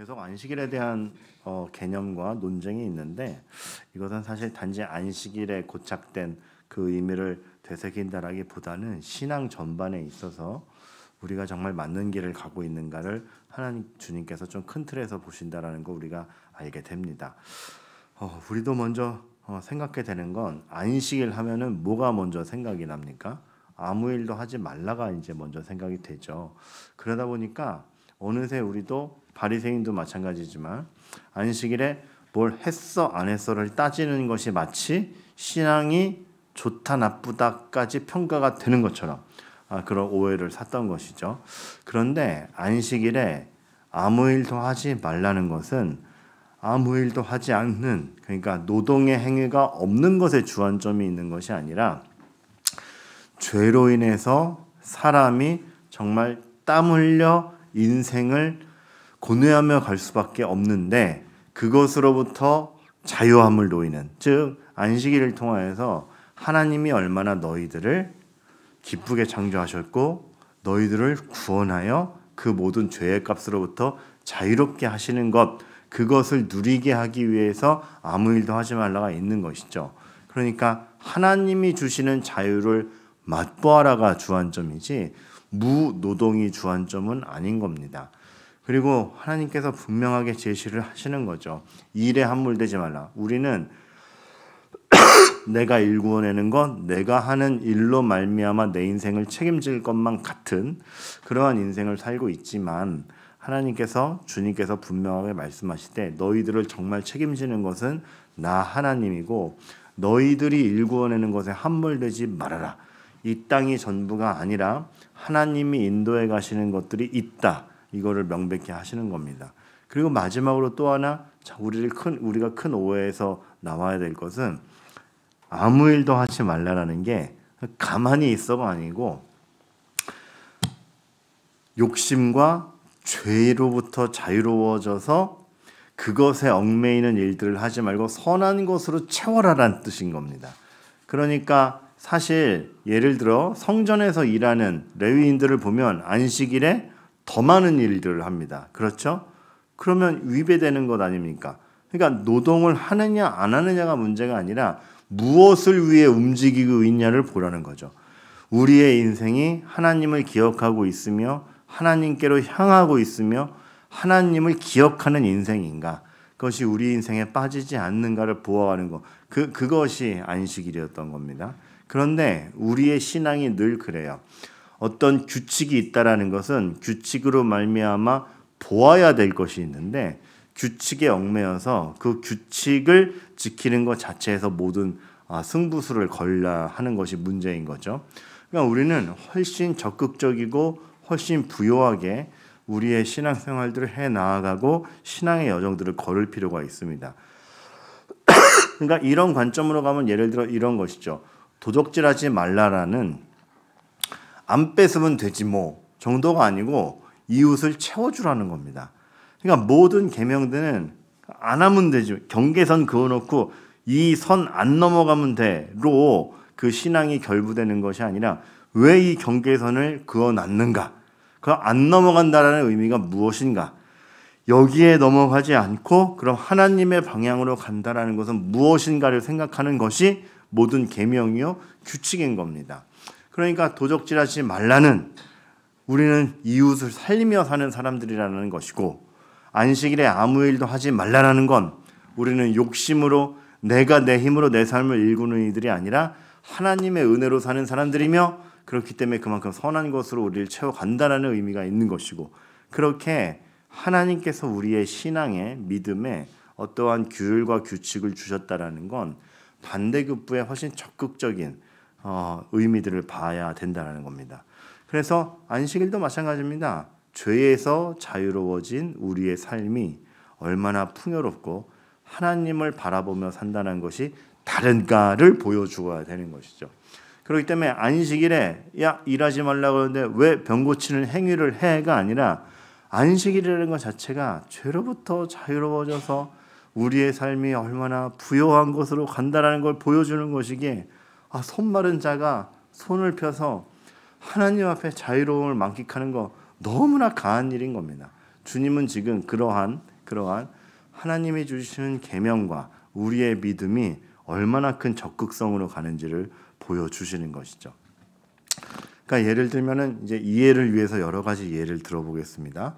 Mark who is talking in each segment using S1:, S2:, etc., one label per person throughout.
S1: 계속 안식일에 대한 개념과 논쟁이 있는데 이것은 사실 단지 안식일에 고착된 그 의미를 되새긴다라기보다는 신앙 전반에 있어서 우리가 정말 맞는 길을 가고 있는가를 하나님 주님께서 좀 큰 틀에서 보신다라는 거 우리가 알게 됩니다. 우리도 먼저 생각해 되는 건 안식일 하면은 뭐가 먼저 생각이 납니까? 아무 일도 하지 말라가 이제 먼저 생각이 되죠. 그러다 보니까 어느새 우리도 바리새인도 마찬가지지만 안식일에 뭘 했어 안 했어를 따지는 것이 마치 신앙이 좋다 나쁘다까지 평가가 되는 것처럼 그런 오해를 샀던 것이죠. 그런데 안식일에 아무 일도 하지 말라는 것은 아무 일도 하지 않는, 그러니까 노동의 행위가 없는 것에 주안점이 있는 것이 아니라 죄로 인해서 사람이 정말 땀 흘려 인생을 고뇌하며 갈 수밖에 없는데 그것으로부터 자유함을 놓이는, 즉 안식일을 통하여서 하나님이 얼마나 너희들을 기쁘게 창조하셨고 너희들을 구원하여 그 모든 죄의 값으로부터 자유롭게 하시는 것, 그것을 누리게 하기 위해서 아무 일도 하지 말라가 있는 것이죠. 그러니까 하나님이 주시는 자유를 맛보아라가 주안점이지 무노동이 주안점은 아닌 겁니다. 그리고 하나님께서 분명하게 제시를 하시는 거죠. 일에 함몰되지 말라. 우리는 내가 일 구원하는 건 내가 하는 일로 말미암아 내 인생을 책임질 것만 같은 그러한 인생을 살고 있지만 하나님께서 주님께서 분명하게 말씀하시되 너희들을 정말 책임지는 것은 나 하나님이고 너희들이 일 구원하는 것에 함몰되지 말아라. 이 땅이 전부가 아니라 하나님이 인도해 가시는 것들이 있다. 이거를 명백히 하시는 겁니다. 그리고 마지막으로 또 하나 우리가 큰 오해에서 나와야 될 것은 아무 일도 하지 말라라는 게 가만히 있어가 아니고 욕심과 죄로부터 자유로워져서 그것에 얽매이는 일들을 하지 말고 선한 것으로 채워라라는 뜻인 겁니다. 그러니까 사실 예를 들어 성전에서 일하는 레위인들을 보면 안식일에 더 많은 일들을 합니다. 그렇죠? 그러면 위배되는 것 아닙니까? 그러니까 노동을 하느냐 안 하느냐가 문제가 아니라 무엇을 위해 움직이고 있냐를 보라는 거죠. 우리의 인생이 하나님을 기억하고 있으며 하나님께로 향하고 있으며 하나님을 기억하는 인생인가? 그것이 우리 인생에 빠지지 않는가를 보아하는 것. 그것이 안식일이었던 겁니다. 그런데 우리의 신앙이 늘 그래요. 어떤 규칙이 있다라는 것은 규칙으로 말미암아 보아야 될 것이 있는데 규칙에 얽매여서 그 규칙을 지키는 것 자체에서 모든 승부수를 걸라 하는 것이 문제인 거죠. 그러니까 우리는 훨씬 적극적이고 훨씬 부요하게 우리의 신앙생활들을 해 나아가고 신앙의 여정들을 걸을 필요가 있습니다. 그러니까 이런 관점으로 가면 예를 들어 이런 것이죠. 도적질하지 말라라는 안 뺏으면 되지 뭐 정도가 아니고 이웃을 채워주라는 겁니다. 그러니까 모든 계명들은 안 하면 되죠. 경계선 그어놓고 이 선 안 넘어가면 돼로 그 신앙이 결부되는 것이 아니라 왜 이 경계선을 그어놨는가? 그 안 넘어간다라는 의미가 무엇인가? 여기에 넘어가지 않고 그럼 하나님의 방향으로 간다라는 것은 무엇인가를 생각하는 것이 모든 계명이요 규칙인 겁니다. 그러니까 도적질하지 말라는 우리는 이웃을 살리며 사는 사람들이라는 것이고 안식일에 아무 일도 하지 말라는 건 우리는 욕심으로 내가 내 힘으로 내 삶을 일구는 이들이 아니라 하나님의 은혜로 사는 사람들이며 그렇기 때문에 그만큼 선한 것으로 우리를 채워간다는 의미가 있는 것이고 그렇게 하나님께서 우리의 신앙에 믿음에 어떠한 규율과 규칙을 주셨다라는 건 반대급부에 훨씬 적극적인 의미들을 봐야 된다는 겁니다. 그래서 안식일도 마찬가지입니다. 죄에서 자유로워진 우리의 삶이 얼마나 풍요롭고 하나님을 바라보며 산다는 것이 다른가를 보여주어야 되는 것이죠. 그렇기 때문에 안식일에 야 일하지 말라고 하는데 왜 병 고치는 행위를 해가 아니라 안식일이라는 것 자체가 죄로부터 자유로워져서 우리의 삶이 얼마나 부요한 것으로 간다라는 걸 보여주는 것이기에 손 마른 자가 손을 펴서 하나님 앞에 자유로움을 만끽하는 거 너무나 가한 일인 겁니다. 주님은 지금 그러한 그러한 하나님이 주시는 계명과 우리의 믿음이 얼마나 큰 적극성으로 가는지를 보여주시는 것이죠. 그러니까 예를 들면은 이제 이해를 위해서 여러 가지 예를 들어보겠습니다.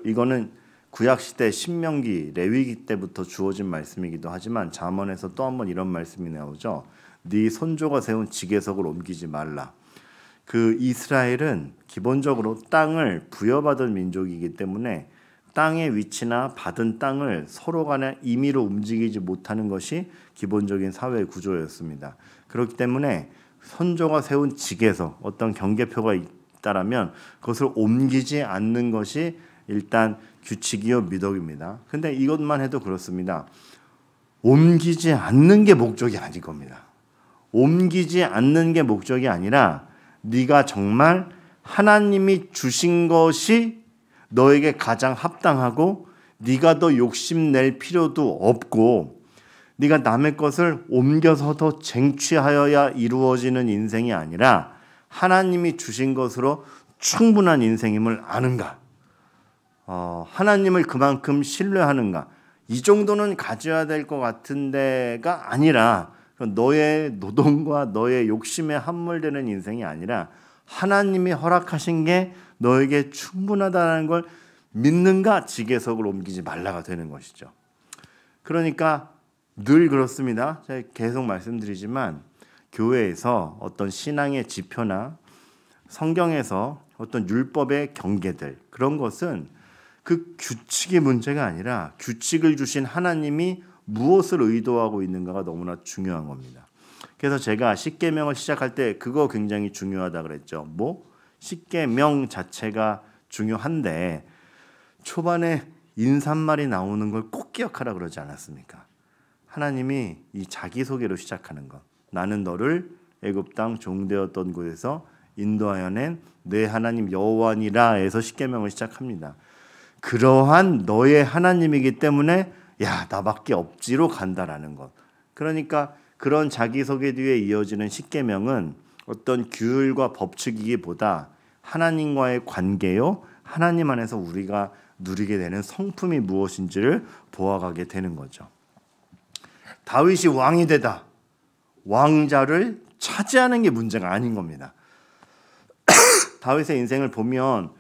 S1: 이거는 구약 시대 신명기 레위기 때부터 주어진 말씀이기도 하지만 잠언에서 또 한 번 이런 말씀이 나오죠. 네 손조가 세운 지계석을 옮기지 말라. 이스라엘은 기본적으로 땅을 부여받은 민족이기 때문에 땅의 위치나 받은 땅을 서로 간에 임의로 움직이지 못하는 것이 기본적인 사회 구조였습니다. 그렇기 때문에 선조가 세운 직에서 어떤 경계표가 있다라면 그것을 옮기지 않는 것이 일단 규칙이요 미덕입니다. 근데 이것만 해도 그렇습니다. 옮기지 않는 게 목적이 아닐 겁니다. 옮기지 않는 게 목적이 아니라 네가 정말 하나님이 주신 것이 너에게 가장 합당하고 네가 더 욕심낼 필요도 없고 네가 남의 것을 옮겨서 더 쟁취하여야 이루어지는 인생이 아니라 하나님이 주신 것으로 충분한 인생임을 아는가? 하나님을 그만큼 신뢰하는가? 이 정도는 가져야 될 것 같은 데가 아니라 너의 노동과 너의 욕심에 함몰되는 인생이 아니라 하나님이 허락하신 게 너에게 충분하다는 걸 믿는가? 지계석을 옮기지 말라가 되는 것이죠. 그러니까 늘 그렇습니다. 제가 계속 말씀드리지만 교회에서 어떤 신앙의 지표나 성경에서 어떤 율법의 경계들 그런 것은 그 규칙의 문제가 아니라 규칙을 주신 하나님이 무엇을 의도하고 있는가가 너무나 중요한 겁니다. 그래서 제가 십계명을 시작할 때 그거 굉장히 중요하다 그랬죠. 십계명 자체가 중요한데 초반에 인사말이 나오는 걸 꼭 기억하라 그러지 않았습니까? 하나님이 이 자기소개로 시작하는 것. 나는 너를 애굽 땅 종되었던 곳에서 인도하여 낸 내 하나님 여호와니라에서 십계명을 시작합니다. 그러한 너의 하나님이기 때문에 야 나밖에 없지로 간다라는 것. 그러니까 그런 자기소개 뒤에 이어지는 십계명은 어떤 규율과 법칙이기보다 하나님과의 관계요 하나님 안에서 우리가 누리게 되는 성품이 무엇인지를 보아가게 되는 거죠. 다윗이 왕이 되다. 왕자를 차지하는 게 문제가 아닌 겁니다. 다윗의 인생을 보면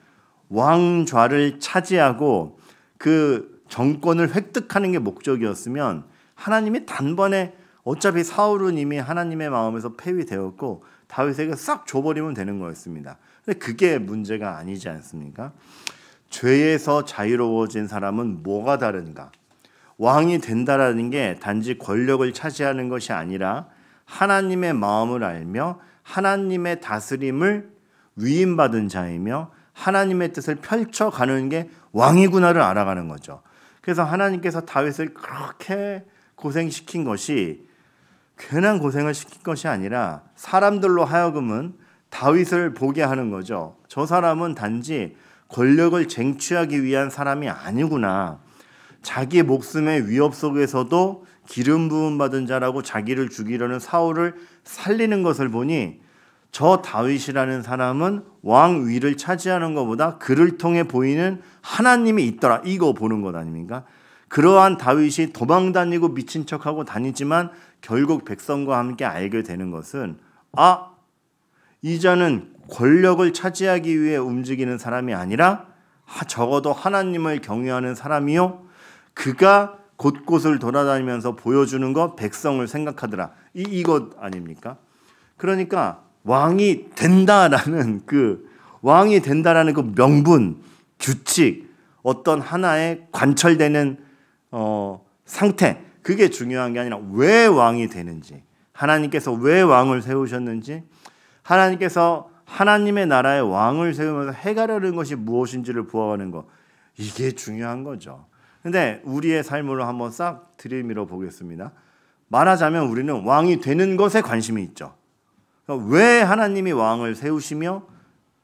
S1: 왕좌를 차지하고 그 정권을 획득하는 게 목적이었으면 하나님이 단번에 어차피 사울은 이미 하나님의 마음에서 폐위되었고 다윗에게 싹 줘버리면 되는 거였습니다. 근데 그게 문제가 아니지 않습니까? 죄에서 자유로워진 사람은 뭐가 다른가? 왕이 된다라는 게 단지 권력을 차지하는 것이 아니라 하나님의 마음을 알며 하나님의 다스림을 위임받은 자이며 하나님의 뜻을 펼쳐가는 게 왕이구나를 알아가는 거죠. 그래서 하나님께서 다윗을 그렇게 고생시킨 것이 괜한 고생을 시킨 것이 아니라 사람들로 하여금은 다윗을 보게 하는 거죠. 저 사람은 단지 권력을 쟁취하기 위한 사람이 아니구나. 자기 목숨의 위협 속에서도 기름 부음 받은 자라고 자기를 죽이려는 사울을 살리는 것을 보니 저 다윗이라는 사람은 왕위를 차지하는 것보다 그를 통해 보이는 하나님이 있더라. 이거 보는 것 아닙니까? 그러한 다윗이 도망다니고 미친 척하고 다니지만 결국 백성과 함께 알게 되는 것은 이 자는 권력을 차지하기 위해 움직이는 사람이 아니라 적어도 하나님을 경외하는 사람이요. 그가 곳곳을 돌아다니면서 보여주는 것 백성을 생각하더라. 이것 아닙니까? 그러니까 왕이 된다라는 그 명분, 규칙, 어떤 하나의 관철되는 상태 그게 중요한 게 아니라 왜 왕이 되는지, 하나님께서 왜 왕을 세우셨는지, 하나님께서 하나님의 나라에 왕을 세우면서 해가려는 것이 무엇인지를 보아가는 것 이게 중요한 거죠. 근데 우리의 삶으로 한번 싹 들이밀어 보겠습니다. 말하자면 우리는 왕이 되는 것에 관심이 있죠. 그러니까 왜 하나님이 왕을 세우시며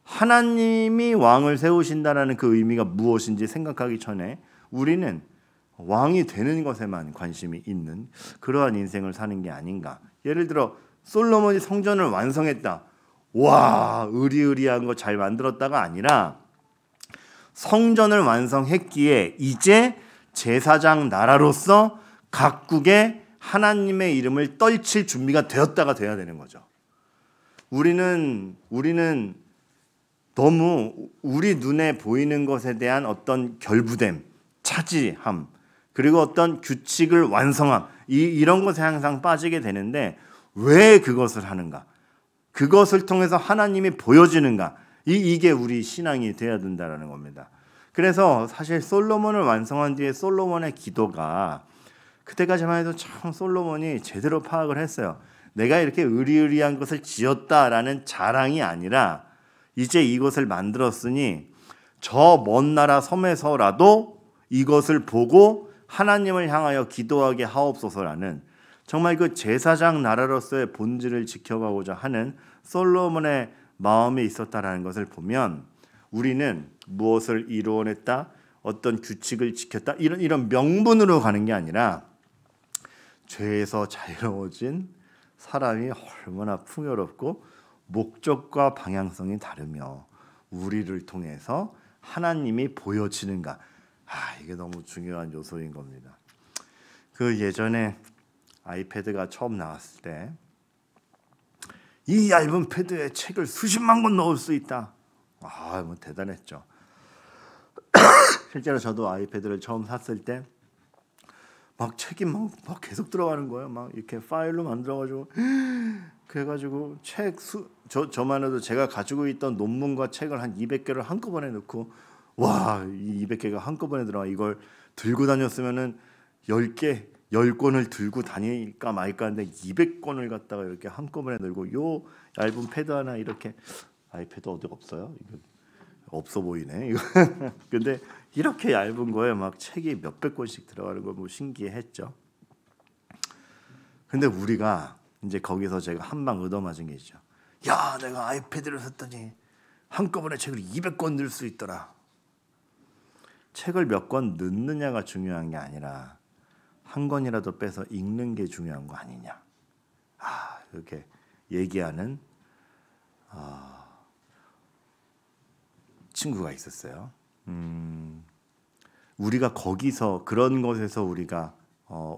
S1: 하나님이 왕을 세우신다라는 그 의미가 무엇인지 생각하기 전에 우리는 왕이 되는 것에만 관심이 있는 그러한 인생을 사는 게 아닌가. 예를 들어 솔로몬이 성전을 완성했다. 와, 의리의리한 거 잘 만들었다가 아니라 성전을 완성했기에 이제 제사장 나라로서 각국에 하나님의 이름을 떨칠 준비가 되었다가 돼야 되는 거죠. 우리는 너무 우리 눈에 보이는 것에 대한 어떤 결부됨, 차지함, 그리고 어떤 규칙을 완성함, 이런 것에 항상 빠지게 되는데 왜 그것을 하는가? 그것을 통해서 하나님이 보여지는가? 이게 우리 신앙이 돼야 된다는 겁니다. 그래서 사실 솔로몬을 완성한 뒤에 솔로몬의 기도가 그때까지만 해도 참 솔로몬이 제대로 파악을 했어요. 내가 이렇게 의리의리한 것을 지었다라는 자랑이 아니라 이제 이것을 만들었으니 저 먼 나라 섬에서라도 이것을 보고 하나님을 향하여 기도하게 하옵소서라는 정말 그 제사장 나라로서의 본질을 지켜가고자 하는 솔로몬의 마음이 있었다라는 것을 보면 우리는 무엇을 이루어냈다, 어떤 규칙을 지켰다 이런 명분으로 가는 게 아니라 죄에서 자유로워진 사람이 얼마나 풍요롭고 목적과 방향성이 다르며 우리를 통해서 하나님이 보여지는가. 이게 너무 중요한 요소인 겁니다. 그 예전에 아이패드가 처음 나왔을 때 이 얇은 패드에 책을 수십만 권 넣을 수 있다. 뭐 대단했죠. 실제로 저도 아이패드를 처음 샀을 때 막 책이 막 계속 들어가는 거예요. 막 이렇게 파일로 만들어가지고 그래가지고 저만 해도 제가 가지고 있던 논문과 책을 한 200개를 한꺼번에 넣고 이 200개가 한꺼번에 들어가 이걸 들고 다녔으면은 10권을 들고 다닐까 말까 하는데 200권을 갖다가 이렇게 한꺼번에 들고 요 얇은 패드 하나 이렇게 아이패드 어디 없어요? 이거 없어 보이네. 이거 근데 이렇게 얇은 거에 막 책이 몇백 권씩 들어가는 거 뭐 신기했죠. 근데 우리가 이제 거기서 제가 한 방 얻어맞은 게 있죠. 야, 내가 아이패드를 샀더니 한꺼번에 책을 200권 넣을 수 있더라. 책을 몇 권 넣느냐가 중요한 게 아니라 한 권이라도 빼서 읽는 게 중요한 거 아니냐. 이렇게 얘기하는 친구가 있었어요. 우리가 거기서 그런 것에서 우리가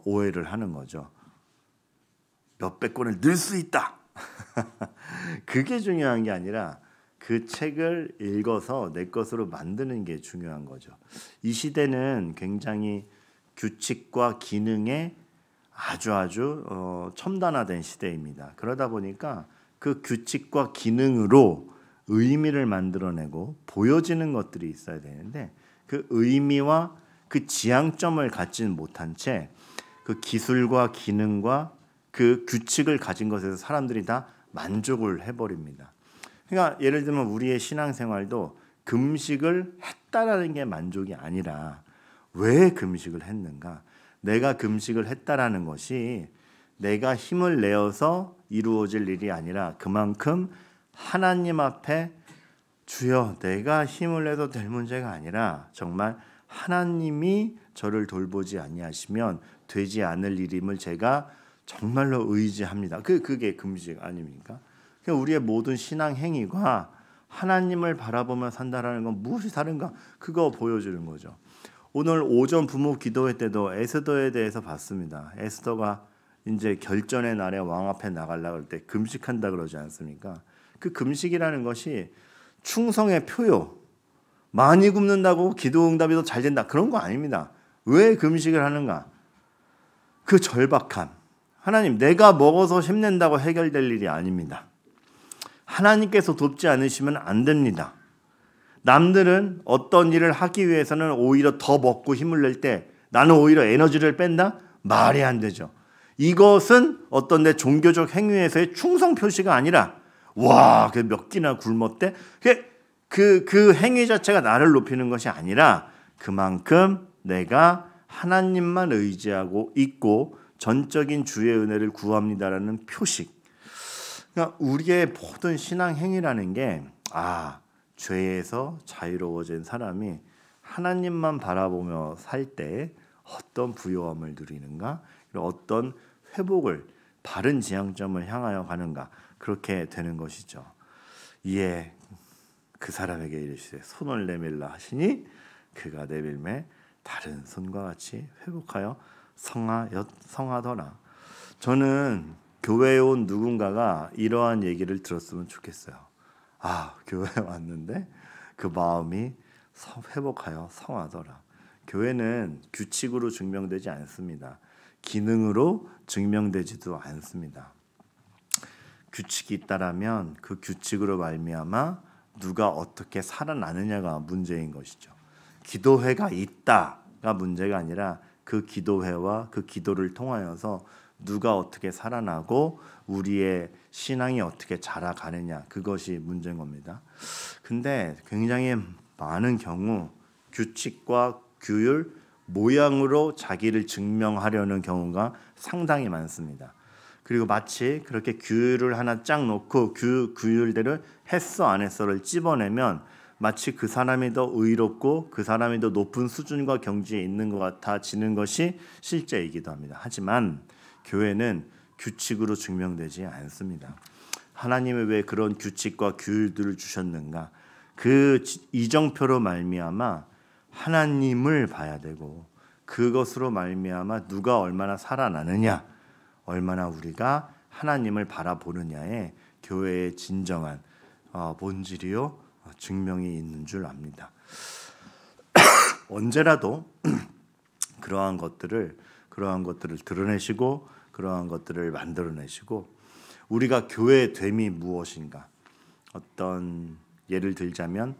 S1: 오해를 하는 거죠. 몇백 권을 넣을 수 있다. 그게 중요한 게 아니라 그 책을 읽어서 내 것으로 만드는 게 중요한 거죠. 이 시대는 굉장히 규칙과 기능에 아주 첨단화된 시대입니다. 그러다 보니까 그 규칙과 기능으로 의미를 만들어내고 보여지는 것들이 있어야 되는데 그 의미와 그 지향점을 갖지는 못한 채 그 기술과 기능과 그 규칙을 가진 것에서 사람들이 다 만족을 해버립니다. 그러니까 예를 들면 우리의 신앙생활도 금식을 했다라는 게 만족이 아니라 왜 금식을 했는가? 내가 금식을 했다라는 것이 내가 힘을 내어서 이루어질 일이 아니라 그만큼 하나님 앞에 주여 내가 힘을 내도 될 문제가 아니라 정말 하나님이 저를 돌보지 아니하시면 되지 않을 일임을 제가 정말로 의지합니다. 그게 금식 아닙니까? 그러니까 우리의 모든 신앙 행위가 하나님을 바라보며 산다라는 건 무엇이 다른가? 그거 보여주는 거죠. 오늘 오전 부모 기도회 때도 에스더에 대해서 봤습니다. 에스더가 이제 결전의 날에 왕 앞에 나가려고 할 때 금식한다 그러지 않습니까? 그 금식이라는 것이 충성의 표요. 많이 굶는다고 기도 응답이 더 잘 된다. 그런 거 아닙니다. 왜 금식을 하는가? 그 절박함. 하나님 내가 먹어서 힘낸다고 해결될 일이 아닙니다. 하나님께서 돕지 않으시면 안 됩니다. 남들은 어떤 일을 하기 위해서는 오히려 더 먹고 힘을 낼 때 나는 오히려 에너지를 뺀다? 말이 안 되죠. 이것은 어떤 내 종교적 행위에서의 충성 표시가 아니라 그 몇 끼나 굶었대? 그 행위 자체가 나를 높이는 것이 아니라 그만큼 내가 하나님만 의지하고 있고 전적인 주의 은혜를 구합니다라는 표식. 그러니까 우리의 모든 신앙 행위라는 게 죄에서 자유로워진 사람이 하나님만 바라보며 살 때 어떤 부요함을 누리는가, 어떤 회복을 바른 지향점을 향하여 가는가 그렇게 되는 것이죠. 그 사람에게 이르시되 손을 내밀라 하시니 그가 내밀매 다른 손과 같이 회복하여 성하더라. 저는 교회에 온 누군가가 이러한 얘기를 들었으면 좋겠어요. 아, 교회에 왔는데 그 마음이 회복하여 성하더라. 교회는 규칙으로 증명되지 않습니다. 기능으로 증명되지도 않습니다. 규칙이 있다라면 그 규칙으로 말미암아 누가 어떻게 살아나느냐가 문제인 것이죠. 기도회가 있다가 문제가 아니라 그 기도회와 그 기도를 통하여서 누가 어떻게 살아나고 우리의 신앙이 어떻게 자라가느냐, 그것이 문제인 겁니다. 근데 굉장히 많은 경우 규칙과 규율, 모양으로 자기를 증명하려는 경우가 상당히 많습니다. 그리고 마치 그렇게 규율을 하나 쫙 놓고 규율대로 했어 안 했어를 찝어내면 마치 그 사람이 더 의롭고 그 사람이 더 높은 수준과 경지에 있는 것 같아지는 것이 실제이기도 합니다. 하지만 교회는 규칙으로 증명되지 않습니다. 하나님이 왜 그런 규칙과 규율들을 주셨는가? 그 이정표로 말미암아 하나님을 봐야 되고 그것으로 말미암아 누가 얼마나 살아나느냐, 얼마나 우리가 하나님을 바라보느냐에 교회의 진정한 본질이요 증명이 있는 줄 압니다. 언제라도 그러한 것들을 드러내시고 그러한 것들을 만들어내시고 우리가 교회의 됨이 무엇인가? 어떤 예를 들자면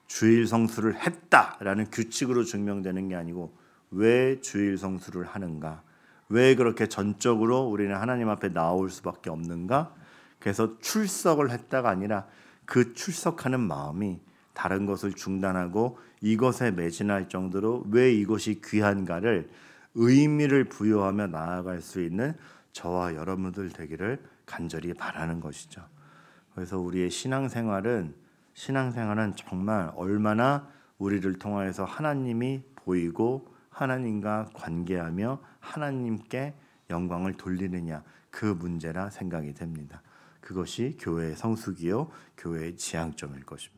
S1: 주일 성수를 했다라는 규칙으로 증명되는 게 아니고 왜 주일 성수를 하는가? 왜 그렇게 전적으로 우리는 하나님 앞에 나올 수밖에 없는가? 그래서 출석을 했다가 아니라 그 출석하는 마음이 다른 것을 중단하고 이것에 매진할 정도로 왜 이것이 귀한가를 의미를 부여하며 나아갈 수 있는 저와 여러분들 되기를 간절히 바라는 것이죠. 그래서 우리의 신앙생활은 정말 얼마나 우리를 통하여서 하나님이 보이고 하나님과 관계하며 하나님께 영광을 돌리느냐, 그 문제라 생각이 됩니다. 그것이 교회의 성숙이요 교회의 지향점일 것입니다.